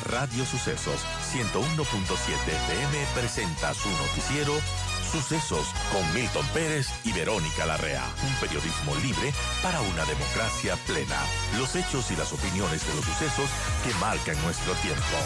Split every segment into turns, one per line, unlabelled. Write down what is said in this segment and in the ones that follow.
Radio Sucesos 101.7 FM presenta su noticiero Sucesos con Milton Pérez y Verónica Larrea. Un periodismo libre para una democracia plena. Los hechos y las opiniones de los sucesos que marcan nuestro tiempo.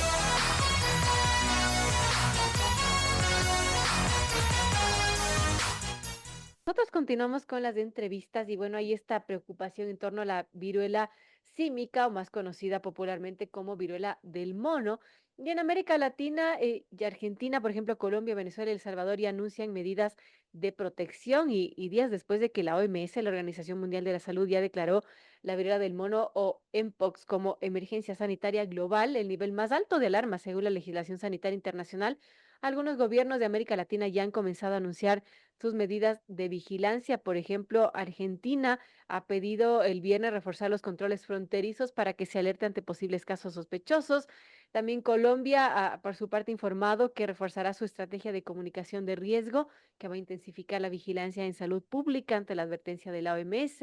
Nosotros continuamos con las entrevistas y bueno, hay esta preocupación en torno a la viruela símica o más conocida popularmente como viruela del mono. Y en América Latina y Argentina, por ejemplo, Colombia, Venezuela y El Salvador ya anuncian medidas de protección y días después de que la OMS, la Organización Mundial de la Salud, ya declaró la viruela del mono o Mpox como emergencia sanitaria global, el nivel más alto de alarma según la legislación sanitaria internacional. Algunos gobiernos de América Latina ya han comenzado a anunciar sus medidas de vigilancia. Por ejemplo, Argentina ha pedido el viernes reforzar los controles fronterizos para que se alerte ante posibles casos sospechosos. También Colombia, por su parte, ha informado que reforzará su estrategia de comunicación de riesgo, que va a intensificar la vigilancia en salud pública ante la advertencia de la OMS.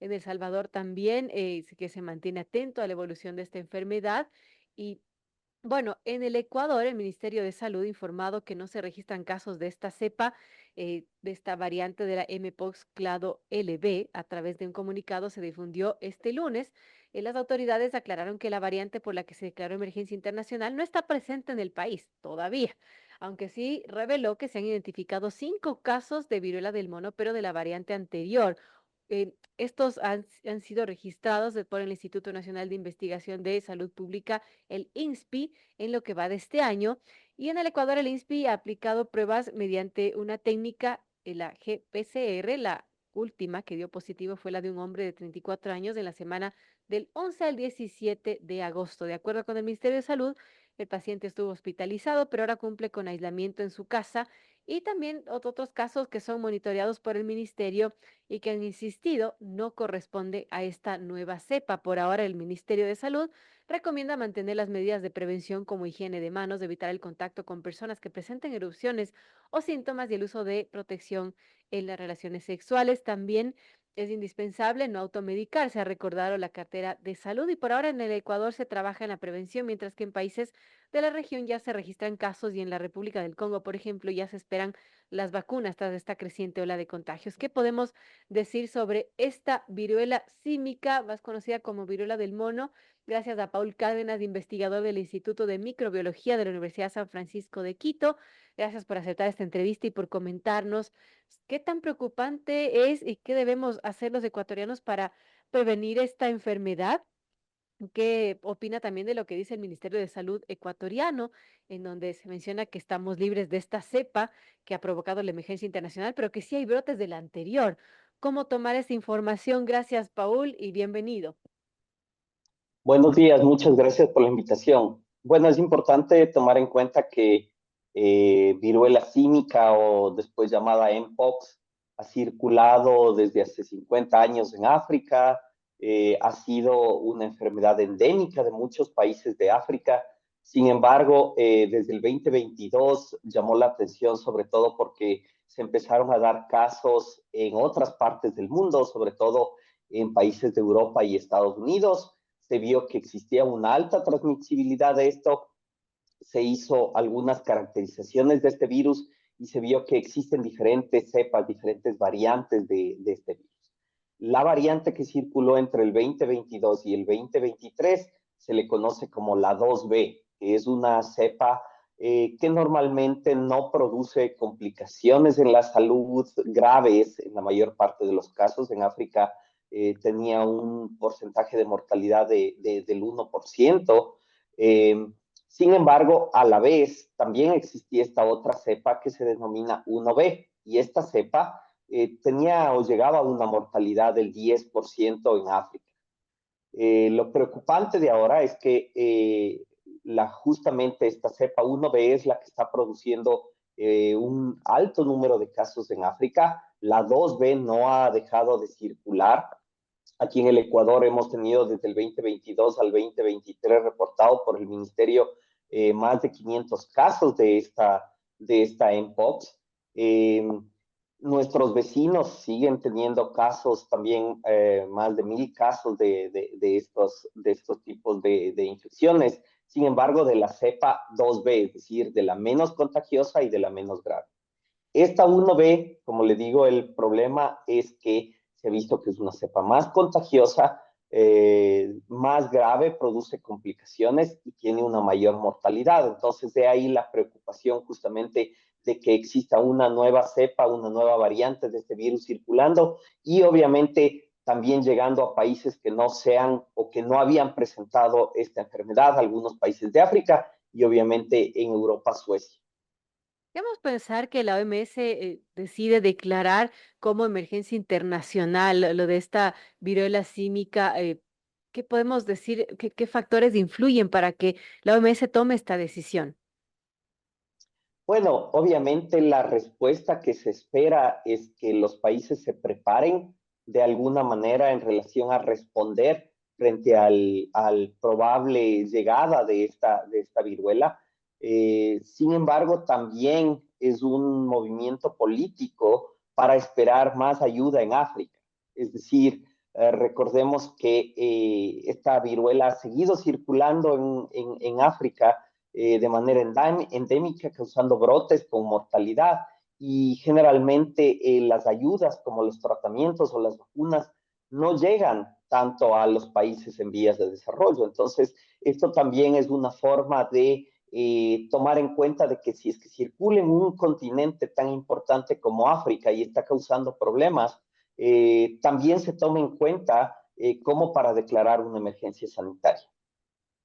En El Salvador también, que se mantiene atento a la evolución de esta enfermedad. Y bueno, en el Ecuador, el Ministerio de Salud ha informado que no se registran casos de esta cepa, de esta variante de la Mpox clado LB. A través de un comunicado se difundió este lunes. Las autoridades aclararon que la variante por la que se declaró emergencia internacional no está presente en el país todavía, aunque sí reveló que se han identificado 5 casos de viruela del mono, pero de la variante anterior. Estos han sido registrados por el Instituto Nacional de Investigación de Salud Pública, el INSPI, en lo que va de este año. Y en el Ecuador, el INSPI ha aplicado pruebas mediante una técnica, la GPCR. La última que dio positivo fue la de un hombre de 34 años en la semana del 11 al 17 de agosto. De acuerdo con el Ministerio de Salud, el paciente estuvo hospitalizado, pero ahora cumple con aislamiento en su casa. Y también otros casos que son monitoreados por el ministerio y que han insistido no corresponde a esta nueva cepa. Por ahora, el Ministerio de Salud recomienda mantener las medidas de prevención como higiene de manos, evitar el contacto con personas que presenten erupciones o síntomas y el uso de protección en las relaciones sexuales. También es indispensable no automedicarse, ha recordado la cartera de salud. Y por ahora en el Ecuador se trabaja en la prevención, mientras que en países de la región ya se registran casos y en la República del Congo, por ejemplo, ya se esperan las vacunas tras esta creciente ola de contagios. ¿Qué podemos decir sobre esta viruela símica, más conocida como viruela del mono? Gracias a Paul Cárdenas, investigador del Instituto de Microbiología de la Universidad San Francisco de Quito. Gracias por aceptar esta entrevista y por comentarnos qué tan preocupante es y qué debemos hacer los ecuatorianos para prevenir esta enfermedad. ¿Qué opina también de lo que dice el Ministerio de Salud ecuatoriano, en donde se menciona que estamos libres de esta cepa que ha provocado la emergencia internacional, pero que sí hay brotes de la anterior? ¿Cómo tomar esta información? Gracias, Paul, y bienvenido.
Buenos días, muchas gracias por la invitación. Bueno, es importante tomar en cuenta que viruela símica o después llamada Mpox ha circulado desde hace 50 años en África, ha sido una enfermedad endémica de muchos países de África. Sin embargo, desde el 2022 llamó la atención sobre todo porque se empezaron a dar casos en otras partes del mundo, sobre todo en países de Europa y Estados Unidos. Se vio que existía una alta transmisibilidad de esto, se hizo algunas caracterizaciones de este virus y se vio que existen diferentes cepas, diferentes variantes de este virus. La variante que circuló entre el 2022 y el 2023 se le conoce como la 2B, que es una cepa que normalmente no produce complicaciones en la salud graves en la mayor parte de los casos. En África tenía un porcentaje de mortalidad del 1%. Sin embargo, a la vez también existía esta otra cepa que se denomina 1B, y esta cepa tenía o llegaba a una mortalidad del 10% en África. Lo preocupante de ahora es que justamente esta cepa 1B es la que está produciendo un alto número de casos en África. La 2B no ha dejado de circular. Aquí en el Ecuador hemos tenido desde el 2022 al 2023 reportado por el Ministerio más de 500 casos de esta Mpox. Nuestros vecinos siguen teniendo casos también, más de 1000 casos de estos tipos de infecciones. sin embargo, de la cepa 2B, es decir, de la menos contagiosa y de la menos grave. Esta 1B, como le digo, el problema es que se ha visto que es una cepa más contagiosa, más grave, produce complicaciones y tiene una mayor mortalidad. Entonces, de ahí la preocupación justamente de que exista una nueva cepa, una nueva variante de este virus circulando y obviamente también llegando a países que no sean o que no habían presentado esta enfermedad, algunos países de África y obviamente en Europa, Suecia.
Debemos pensar que la OMS decide declarar como emergencia internacional lo de esta viruela símica. ¿Qué podemos decir? ¿Qué factores influyen para que la OMS tome esta decisión?
Bueno, obviamente la respuesta que se espera es que los países se preparen de alguna manera en relación a responder frente al probable llegada de esta viruela. Sin embargo, también es un movimiento político para esperar más ayuda en África. Es decir, recordemos que esta viruela ha seguido circulando en África de manera endémica, causando brotes con mortalidad. Y generalmente las ayudas como los tratamientos o las vacunas no llegan tanto a los países en vías de desarrollo. Entonces, esto también es una forma de tomar en cuenta de que si es que circula en un continente tan importante como África y está causando problemas, también se tome en cuenta como para declarar una emergencia sanitaria.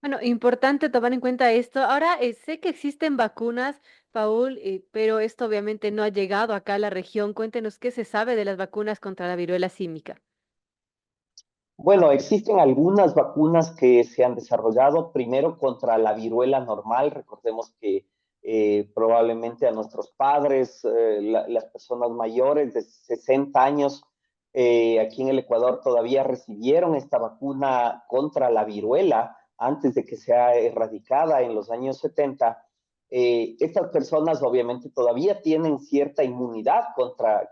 Bueno, importante tomar en cuenta esto. Ahora, sé que existen vacunas, Paul, pero esto obviamente no ha llegado acá a la región. Cuéntenos qué se sabe de las vacunas contra la viruela símica.
Bueno, existen algunas vacunas que se han desarrollado primero contra la viruela normal. Recordemos que probablemente a nuestros padres, las personas mayores de 60 años aquí en el Ecuador todavía recibieron esta vacuna contra la viruela antes de que sea erradicada en los años 70. Estas personas obviamente todavía tienen cierta inmunidad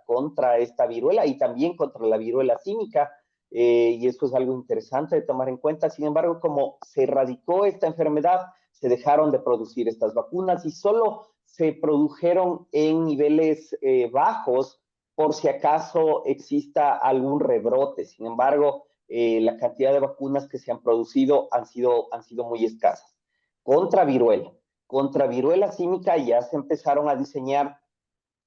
contra esta viruela y también contra la viruela símica y eso es algo interesante de tomar en cuenta. Sin embargo, como se erradicó esta enfermedad, se dejaron de producir estas vacunas y solo se produjeron en niveles bajos por si acaso exista algún rebrote. Sin embargo, la cantidad de vacunas que se han producido han sido muy escasas. Contra viruela. Contra viruela símica ya se empezaron a diseñar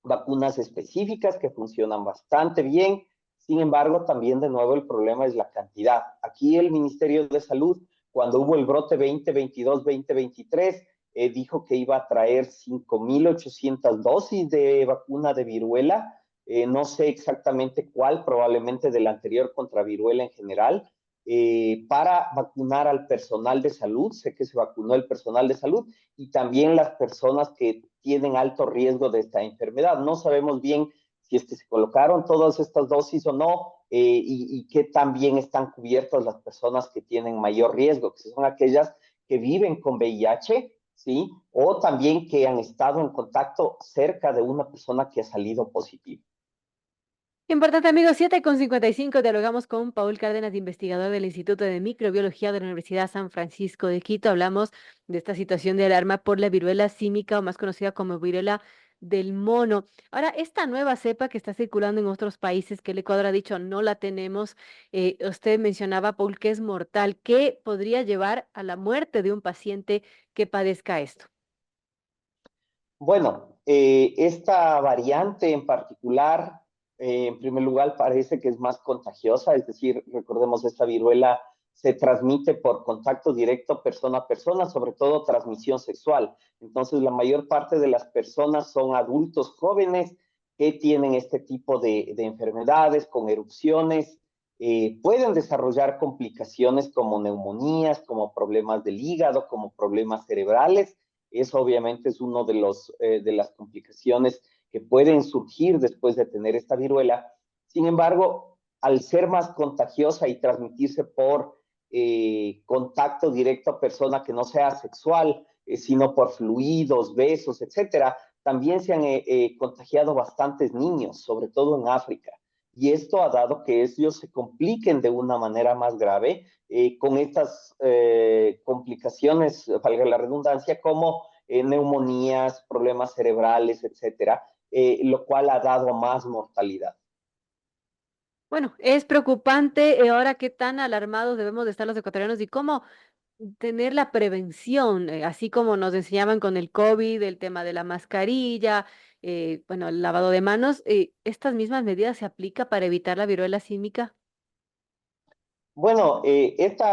vacunas específicas que funcionan bastante bien. Sin embargo, también de nuevo el problema es la cantidad. Aquí el Ministerio de Salud, cuando hubo el brote 2022-2023, dijo que iba a traer 5.800 dosis de vacuna de viruela. No sé exactamente cuál, probablemente del anterior contra viruela en general, para vacunar al personal de salud. Sé que se vacunó el personal de salud y también las personas que tienen alto riesgo de esta enfermedad. No sabemos bien si es que se colocaron todas estas dosis o no, y qué tan bien están cubiertas las personas que tienen mayor riesgo, que son aquellas que viven con VIH, ¿sí? O también que han estado en contacto cerca de una persona que ha salido positiva.
Importante, amigos, 7:55. Dialogamos con Paul Cárdenas, investigador del Instituto de Microbiología de la Universidad San Francisco de Quito. Hablamos de esta situación de alarma por la viruela símica, o más conocida como viruela del mono. Ahora, esta nueva cepa que está circulando en otros países, que el Ecuador ha dicho no la tenemos, usted mencionaba, Paul, que es mortal. ¿Qué podría llevar a la muerte de un paciente que padezca esto?
Bueno, esta variante en particular, en primer lugar, parece que es más contagiosa, es decir, recordemos, esta viruela se transmite por contacto directo persona a persona, sobre todo transmisión sexual. Entonces, la mayor parte de las personas son adultos jóvenes que tienen este tipo de enfermedades con erupciones. Pueden desarrollar complicaciones como neumonías, como problemas del hígado, como problemas cerebrales. Eso obviamente es uno de las complicaciones que pueden surgir después de tener esta viruela. Sin embargo, al ser más contagiosa y transmitirse por contacto directo a persona que no sea sexual, sino por fluidos, besos, etcétera, también se han contagiado bastantes niños, sobre todo en África. y esto ha dado que ellos se compliquen de una manera más grave con estas complicaciones, valga la redundancia, como neumonías, problemas cerebrales, etcétera, lo cual ha dado más mortalidad.
Bueno, es preocupante ahora qué tan alarmados debemos de estar los ecuatorianos y cómo tener la prevención, así como nos enseñaban con el COVID, el tema de la mascarilla, bueno, el lavado de manos, ¿estas mismas medidas se aplica para evitar la viruela símica?
Bueno, este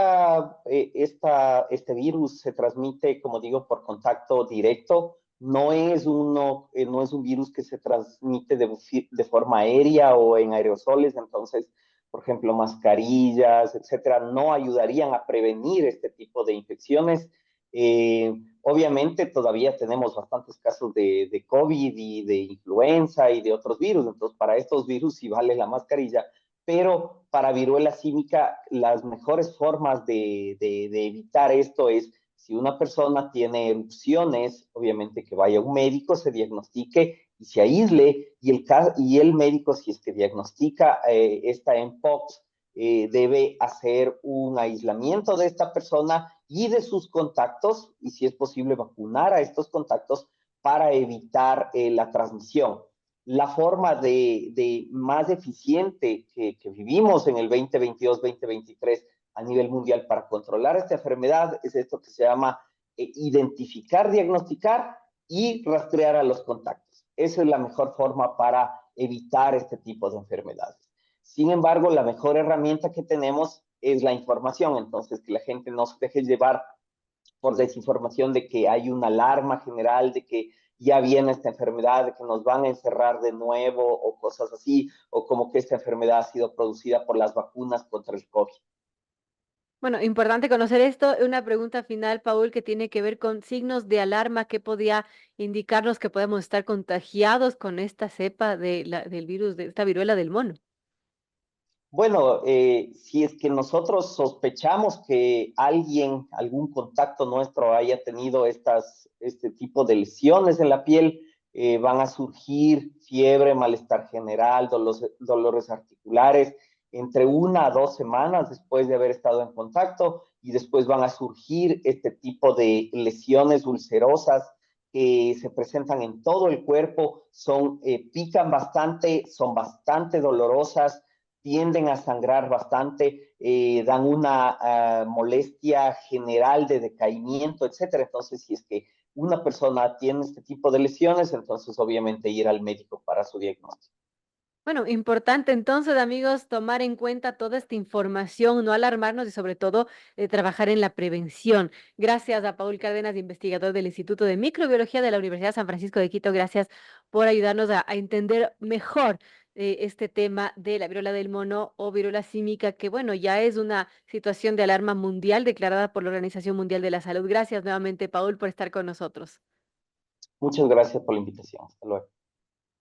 virus se transmite, como digo, por contacto directo. No es un virus que se transmite de forma aérea o en aerosoles. Entonces, por ejemplo, mascarillas, etcétera, no ayudarían a prevenir este tipo de infecciones. Obviamente, todavía tenemos bastantes casos de COVID y de influenza y de otros virus. Entonces, para estos virus sí vale la mascarilla, pero para viruela símica las mejores formas de evitar esto es si una persona tiene erupciones, obviamente que vaya a un médico, se diagnostique y se aísle, y el médico, si es que diagnostica esta mpox, debe hacer un aislamiento de esta persona y de sus contactos, y si es posible vacunar a estos contactos para evitar la transmisión. La forma de más eficiente que vivimos en el 2022-2023 a nivel mundial para controlar esta enfermedad es esto que se llama identificar, diagnosticar y rastrear a los contactos. Esa es la mejor forma para evitar este tipo de enfermedades. Sin embargo, la mejor herramienta que tenemos es la información. Entonces, que la gente no se deje llevar por desinformación de que hay una alarma general, de que ya viene esta enfermedad, de que nos van a encerrar de nuevo o cosas así, o como que esta enfermedad ha sido producida por las vacunas contra el COVID.
Bueno, importante conocer esto. Una pregunta final, Paul, que tiene que ver con signos de alarma que podía indicarnos que podemos estar contagiados con esta cepa del virus, de esta viruela del mono.
Bueno, si es que nosotros sospechamos que alguien, algún contacto nuestro haya tenido este tipo de lesiones en la piel, van a surgir fiebre, malestar general, dolores articulares, entre 1 a 2 semanas después de haber estado en contacto, y después van a surgir este tipo de lesiones ulcerosas que se presentan en todo el cuerpo, pican bastante, son bastante dolorosas, tienden a sangrar bastante, dan una molestia general de decaimiento, etcétera. Entonces, si es que una persona tiene este tipo de lesiones, entonces obviamente ir al médico para su diagnóstico.
Bueno, importante entonces, amigos, tomar en cuenta toda esta información, no alarmarnos y sobre todo trabajar en la prevención. Gracias a Paul Cárdenas, investigador del Instituto de Microbiología de la Universidad San Francisco de Quito. Gracias por ayudarnos a entender mejor este tema de la viruela del mono o viruela símica, que bueno, ya es una situación de alarma mundial declarada por la Organización Mundial de la Salud. Gracias nuevamente, Paul, por estar con nosotros.
Muchas gracias por la invitación. Hasta luego.